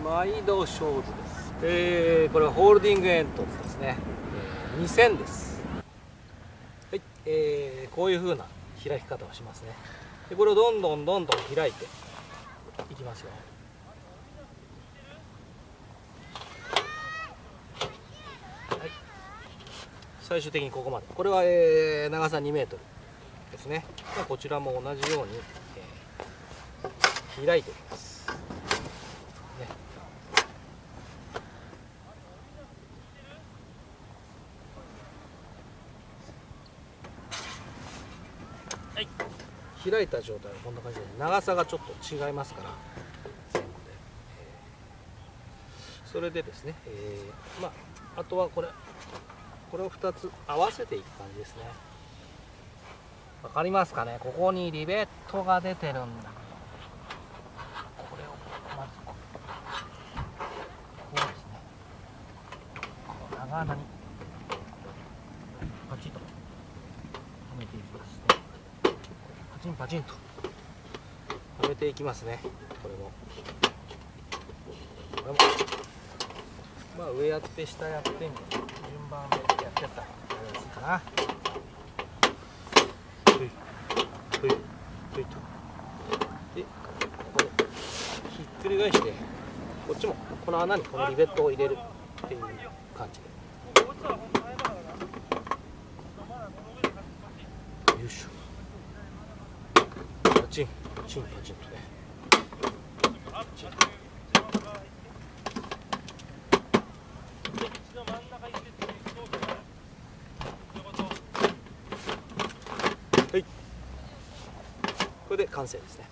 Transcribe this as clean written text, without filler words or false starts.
毎度ショーズです。これはホールディング煙突ですね。2000です。はい、こういう風な開き方をしますね。でこれをどんどん開いていきますよ。はい、最終的にここまで。これは、長さ2メートルですね。こちらも同じように、開いていきます。はい、開いた状態はこんな感じで長さがちょっと違いますから全部で、それでですね、あとはこれを2つ合わせていく感じですね。わかりますかね。ここにリベットが出てるんだ。これをまずこうですね、この長穴にパチッとはめていきますね。パチンパチンとはめていきますね。これもまあ上やって下やってみたいな順番でやってったらやりやすいかな。とでここでひっくり返してこっちもこの穴にこのリベットを入れるっていう感じで、よいしょ、パチンパチンパチンとね、パチン。はい、これで完成ですね。